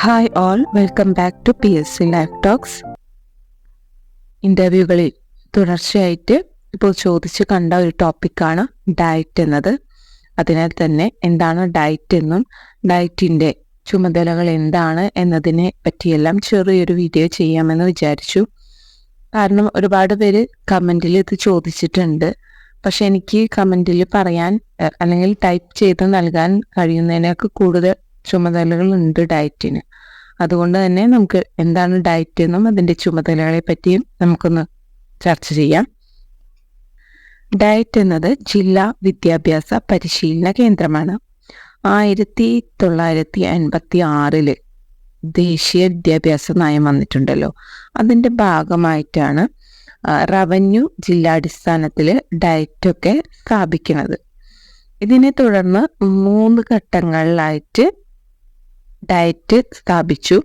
Hi all, welcome back to PSC life talks. ഇൻ്റർവ്യൂകളിൽ തുടർച്ചയായിട്ട് ഇപ്പോൾ ചോദിച്ച് കണ്ട ഒരു ടോപ്പിക്കാണ് ഡയറ്റ് എന്നത്. അതിനാൽ തന്നെ എന്താണ് ഡയറ്റ് എന്നും ഡയറ്റിൻ്റെ ചുമതലകൾ എന്താണ് എന്നതിനെ പറ്റിയെല്ലാം ചെറിയൊരു വീഡിയോ ചെയ്യാമെന്ന് വിചാരിച്ചു. കാരണം ഒരുപാട് പേര് കമൻറ്റിൽ ഇത് ചോദിച്ചിട്ടുണ്ട്. പക്ഷെ എനിക്ക് കമൻറ്റിൽ പറയാൻ അല്ലെങ്കിൽ ടൈപ്പ് ചെയ്ത് നൽകാൻ കഴിയുന്നതിനൊക്കെ കൂടുതൽ ചുമതലകളുണ്ട് ഡയറ്റിന്. അതുകൊണ്ട് തന്നെ നമുക്ക് എന്താണ് ഡയറ്റ് എന്നും അതിൻ്റെ ചുമതലകളെ പറ്റിയും നമുക്കൊന്ന് ചർച്ച ചെയ്യാം. ഡയറ്റ് എന്നത് ജില്ലാ വിദ്യാഭ്യാസ പരിശീലന കേന്ദ്രമാണ്. 1956 ദേശീയ വിദ്യാഭ്യാസ നയം വന്നിട്ടുണ്ടല്ലോ. അതിൻ്റെ ഭാഗമായിട്ടാണ് റവന്യൂ ജില്ലാടിസ്ഥാനത്തിൽ ഡയറ്റൊക്കെ സ്ഥാപിക്കുന്നത്. ഇതിനെ തുടർന്ന് 3 ഘട്ടങ്ങളിലായിട്ട് ഡയറ്റ് സ്ഥാപിച്ചു.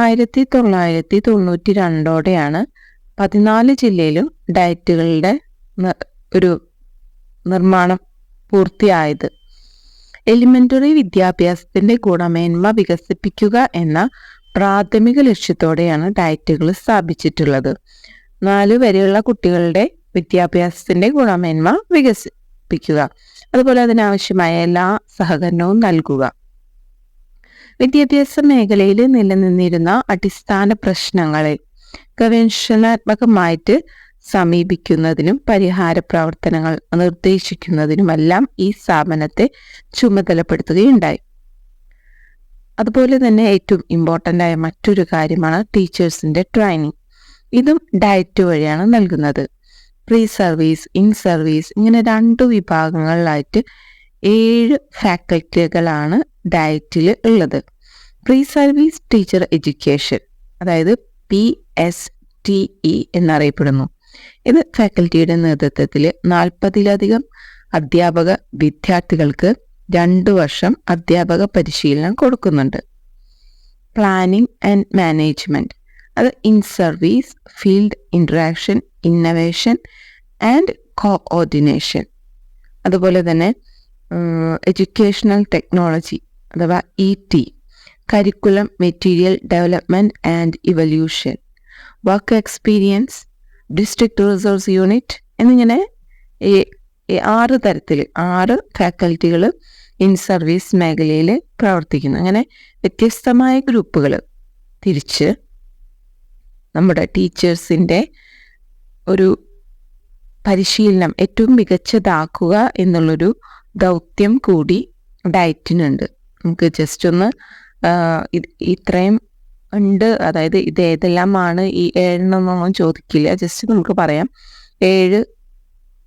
1992 14 ജില്ലയിലും ഡയറ്റുകളുടെ ഒരു നിർമ്മാണം പൂർത്തിയായത്. എലിമെന്ററി വിദ്യാഭ്യാസത്തിന്റെ ഗുണമേന്മ വികസിപ്പിക്കുക എന്ന പ്രാഥമിക ലക്ഷ്യത്തോടെയാണ് ഡയറ്റുകൾ സ്ഥാപിച്ചിട്ടുള്ളത്. 4 വരെയുള്ള കുട്ടികളുടെ വിദ്യാഭ്യാസത്തിന്റെ ഗുണമേന്മ വികസിപ്പിക്കുക, അതുപോലെ അതിനാവശ്യമായ എല്ലാ സഹകരണവും നൽകുക. വിദ്യാഭ്യാസ മേഖലയിൽ നിലനിന്നിരുന്ന അടിസ്ഥാന പ്രശ്നങ്ങളെ ഗവേഷണാത്മകമായിട്ട് സമീപിക്കുന്നതിനും പരിഹാര പ്രവർത്തനങ്ങൾ നിർദ്ദേശിക്കുന്നതിനുമെല്ലാം ഈ സ്ഥാപനത്തെ ചുമതലപ്പെടുത്തുകയുണ്ടായി. അതുപോലെ തന്നെ ഏറ്റവും ഇമ്പോർട്ടൻ്റ് ആയ മറ്റൊരു കാര്യമാണ് ടീച്ചേഴ്സിൻ്റെ ട്രെയിനിങ്. ഇതും ഡയറ്റ് വഴിയാണ് നൽകുന്നത്. പ്രീ സർവീസ്, ഇൻ സർവീസ്, ഇങ്ങനെ 2 വിഭാഗങ്ങളിലായിട്ട് 7 ഫാക്കൽറ്റികളാണ് ഡയറ്റിൽ ഉള്ളത്. പ്രീ സർവീസ് ടീച്ചർ എഡ്യൂക്കേഷൻ, അതായത് PSTE എന്നറിയപ്പെടുന്നു. ഇത് ഫാക്കൽറ്റിയുടെ നേതൃത്വത്തിൽ 40-ലധികം അധ്യാപക വിദ്യാർത്ഥികൾക്ക് 2 വർഷം അധ്യാപക പരിശീലനം കൊടുക്കുന്നുണ്ട്. പ്ലാനിംഗ് ആൻഡ് മാനേജ്മെന്റ്, അത് in service field interaction, innovation and coordination. അതുപോലെ തന്നെ എഡ്യൂക്കേഷണൽ ടെക്നോളജി അഥവാ ET, curriculum material development and evolution, work experience, district resource unit എന്നിങ്ങനെ 6 തരത്തിൽ 6 ഫാക്കൽറ്റികൾ ഇൻ സർവീസ് മേഖലയിൽ പ്രവർത്തിക്കുന്നു. അങ്ങനെ വ്യത്യസ്തമായ ഗ്രൂപ്പുകൾ തിരിച്ച് നമ്മുടെ ടീച്ചേഴ്സിൻ്റെ ഒരു പരിശീലനം ഏറ്റവും മികച്ചതാക്കുക എന്നുള്ളൊരു ദൗത്യം കൂടി ഡയറ്റിനുണ്ട്. നമുക്ക് ജസ്റ്റ് ഒന്ന് ഇത്രയും ഉണ്ട്, അതായത് ഇത് ഏതെല്ലാമാണ് ഈ 7 എന്നൊന്നും ചോദിക്കില്ല, ജസ്റ്റ് നമുക്ക് പറയാം 7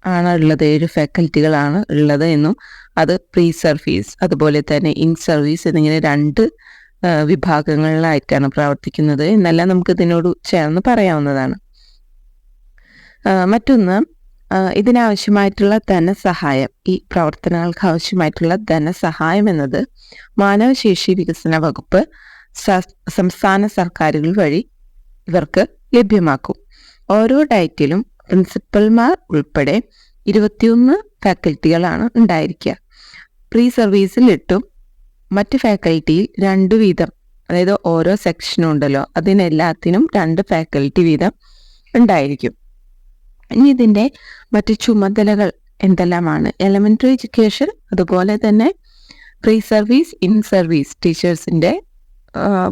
ആണ് ഉള്ളത്, 7 ഫാക്കൽറ്റികളാണ് ഉള്ളത് എന്നും അത് പ്രീ സർവീസ് അതുപോലെ തന്നെ ഇൻ സർവീസ് എന്നിങ്ങനെ 2 വിഭാഗങ്ങളിലായിട്ടാണ് പ്രവർത്തിക്കുന്നത് എന്നെല്ലാം നമുക്ക് ഇതിനോട് ചേർന്ന് പറയാവുന്നതാണ്. മറ്റൊന്ന്, ഇതിനാവശ്യമായിട്ടുള്ള ധനസഹായം, ഈ പ്രവർത്തനങ്ങൾക്ക് ആവശ്യമായിട്ടുള്ള ധനസഹായം എന്നത് മാനവശേഷി വികസന വകുപ്പ് സംസ്ഥാന സർക്കാരുകൾ വഴി ഇവർക്ക് ലഭ്യമാക്കും. ഓരോ ഡയറ്റിലും പ്രിൻസിപ്പൽമാർ ഉൾപ്പെടെ 21 ഫാക്കൽറ്റികളാണ് ഉണ്ടായിരിക്കുക. പ്രീ സർവീസിൽ 8ഉം മറ്റ് ഫാക്കൽറ്റിയിൽ 2 വീതം, അതായത് ഓരോ സെക്ഷനും ഉണ്ടല്ലോ അതിനെല്ലാത്തിനും 2 ഫാക്കൽറ്റി വീതം ഉണ്ടായിരിക്കും. ഇനി ഇതിൻ്റെ മറ്റ് ചുമതലകൾ എന്തെല്ലാമാണ്? എലമെൻ്ററി എഡ്യൂക്കേഷൻ, അതുപോലെ തന്നെ പ്രീ സർവീസ്, ഇൻ സർവീസ് ടീച്ചേഴ്സിൻ്റെ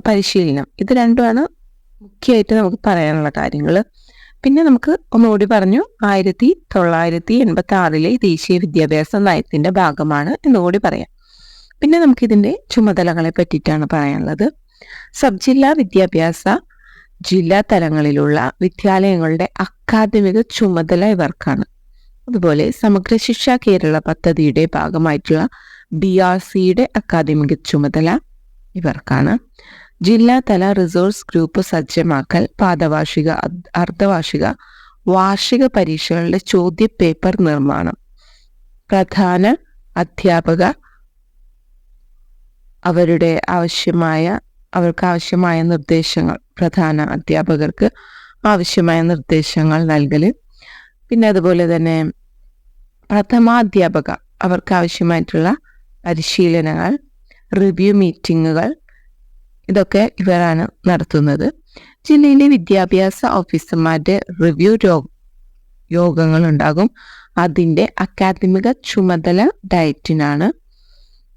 പരിശീലനം, ഇത് 2ആണ് മുഖ്യമായിട്ട് നമുക്ക് പറയാനുള്ള കാര്യങ്ങൾ. പിന്നെ നമുക്ക് ഒന്നുകൂടി പറഞ്ഞു, 1986 ദേശീയ വിദ്യാഭ്യാസ നയത്തിൻ്റെ ഭാഗമാണ് എന്നുകൂടി പറയാം. പിന്നെ നമുക്കിതിൻ്റെ ചുമതലകളെ പറ്റിയിട്ടാണ് പറയാനുള്ളത്. സബ് ജില്ലാ വിദ്യാഭ്യാസ ജില്ലാ തലങ്ങളിലുള്ള വിദ്യാലയങ്ങളുടെ അക്കാദമിക ചുമതല ഇവർക്കാണ്. അതുപോലെ സമഗ്ര ശിക്ഷ കേരള പദ്ധതിയുടെ ഭാഗമായിട്ടുള്ള BRCയുടെ അക്കാദമിക ചുമതല ഇവർക്കാണ്. ജില്ലാതല റിസോഴ്സ് ഗ്രൂപ്പ് സജ്ജമാക്കൽ, പാദവാർഷിക, അർദ്ധവാർഷിക, വാർഷിക പരീക്ഷകളുടെ ചോദ്യ പേപ്പർ നിർമ്മാണം, പ്രധാന അധ്യാപക അവർക്ക് ആവശ്യമായ നിർദ്ദേശങ്ങൾ, പ്രധാന അധ്യാപകർക്ക് ആവശ്യമായ നിർദ്ദേശങ്ങൾ നൽകൽ. പിന്നെ അതുപോലെ തന്നെ പ്രഥമാധ്യാപക അവർക്ക് ആവശ്യമായിട്ടുള്ള പരിശീലനങ്ങൾ, റിവ്യൂ മീറ്റിങ്ങുകൾ ഇതൊക്കെ ഇവരാണ് നടത്തുന്നത്. ജില്ലയിലെ വിദ്യാഭ്യാസ ഓഫീസർമാരുടെ റിവ്യൂ യോഗങ്ങൾ ഉണ്ടാകും. അതിൻ്റെ അക്കാദമിക ചുമതല ഡയറ്റിനാണ്.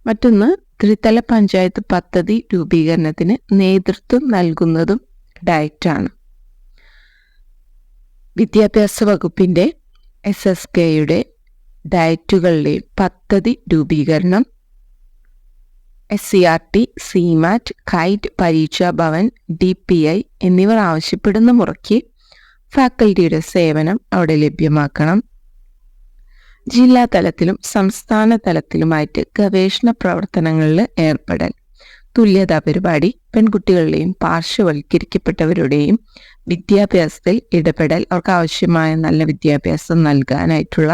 മറ്റൊന്ന്, ത്രിതല പഞ്ചായത്ത് പദ്ധതി രൂപീകരണത്തിന് നേതൃത്വം നൽകുന്നതും ഡയറ്റാണ്. വിദ്യാഭ്യാസ വകുപ്പിൻ്റെ SSKയുടെ ഡയറ്റുകളുടെ പദ്ധതി രൂപീകരണം SCRT, CMAT, കൈറ്റ്, പരീക്ഷാ ഭവൻ, DPI എന്നിവർ ആവശ്യപ്പെടുന്ന മുറയ്ക്ക് ഫാക്കൽറ്റിയുടെ സേവനം അവിടെ ലഭ്യമാക്കണം. ജില്ലാ തലത്തിലും സംസ്ഥാന തലത്തിലുമായിട്ട് ഗവേഷണ പ്രവർത്തനങ്ങളിൽ ഏർപ്പെടൽ, തുല്യതാ പരിപാടി, പെൺകുട്ടികളുടെയും പാർശ്വവൽക്കരിക്കപ്പെട്ടവരുടെയും വിദ്യാഭ്യാസത്തിൽ ഇടപെടൽ, അവർക്ക് ആവശ്യമായ നല്ല വിദ്യാഭ്യാസം നൽകാനായിട്ടുള്ള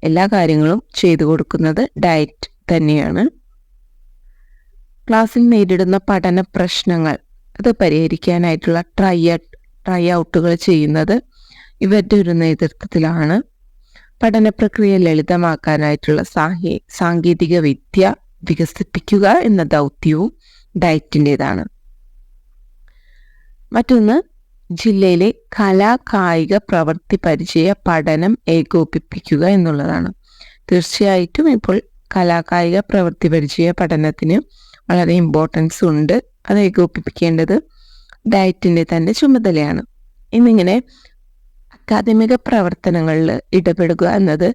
എല്ലാ കാര്യങ്ങളും ചെയ്തു കൊടുക്കുന്നത് ഡയറ്റ് തന്നെയാണ്. ക്ലാസ്സിൽ നേരിടുന്ന പഠന പ്രശ്നങ്ങൾ അത് പരിഹരിക്കാനായിട്ടുള്ള ട്രൈ ഔട്ടുകൾ ചെയ്യുന്നത് ഇവരുടെ ഒരു നേതൃത്വത്തിലാണ്. പഠന പ്രക്രിയ ലളിതമാക്കാനായിട്ടുള്ള സാങ്കേതിക വിദ്യ വികസിപ്പിക്കുക എന്ന ദൗത്യവും ഡയറ്റിൻ്റെതാണ്. മറ്റൊന്ന്, ജില്ലയിലെ കലാ കായിക പ്രവൃത്തി പരിചയ പഠനം ഏകോപിപ്പിക്കുക എന്നുള്ളതാണ്. തീർച്ചയായിട്ടും ഇപ്പോൾ കലാകായിക പ്രവൃത്തി പരിചയ പഠനത്തിന് വളരെ ഇമ്പോർട്ടൻസ് ഉണ്ട്. അത് ഏകോപിപ്പിക്കേണ്ടത് ഡയറ്റിൻ്റെ തന്നെ ചുമതലയാണ്. എന്നിങ്ങനെ അക്കാദമിക പ്രവർത്തനങ്ങളിൽ ഇടപെടുക എന്നത്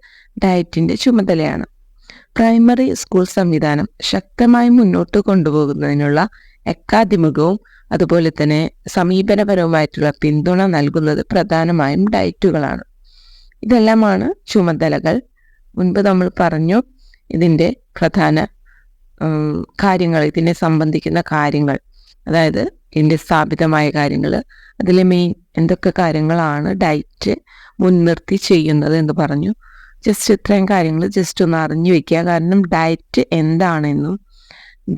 ഡയറ്റിൻ്റെ ചുമതലയാണ്. പ്രൈമറി സ്കൂൾ സംവിധാനം ശക്തമായി മുന്നോട്ട് കൊണ്ടുപോകുന്നതിനുള്ള അക്കാദമികവും അതുപോലെ തന്നെ സമീപനപരവുമായിട്ടുള്ള പിന്തുണ നൽകുന്നത് പ്രധാനമായും ഡയറ്റുകളാണ്. ഇതെല്ലാമാണ് ചുമതലകൾ. മുൻപ് നമ്മൾ പറഞ്ഞു ഇതിൻ്റെ പ്രധാന കാര്യങ്ങൾ, ഇതിനെ സംബന്ധിക്കുന്ന കാര്യങ്ങൾ, അതായത് ഇതിൻ്റെ സ്ഥാപിതമായ കാര്യങ്ങൾ, അതിലെ മെയിൻ എന്തൊക്കെ കാര്യങ്ങളാണ് ഡയറ്റ് മുൻനിർത്തി ചെയ്യുന്നത് എന്ന് പറഞ്ഞു. ജസ്റ്റ് ഇത്രയും കാര്യങ്ങൾ ജസ്റ്റ് ഒന്ന് അറിഞ്ഞു വയ്ക്കുക. കാരണം ഡയറ്റ് എന്താണെന്നും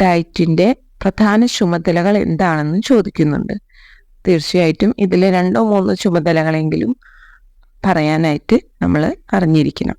ഡയറ്റിൻ്റെ പ്രധാന ചുമതലകൾ എന്താണെന്നും ചോദിക്കുന്നുണ്ട്. തീർച്ചയായിട്ടും ഇതിലെ 2 or 3 ചുമതലകളെങ്കിലും പറയാനായിട്ട് നമ്മൾ അറിഞ്ഞിരിക്കണം.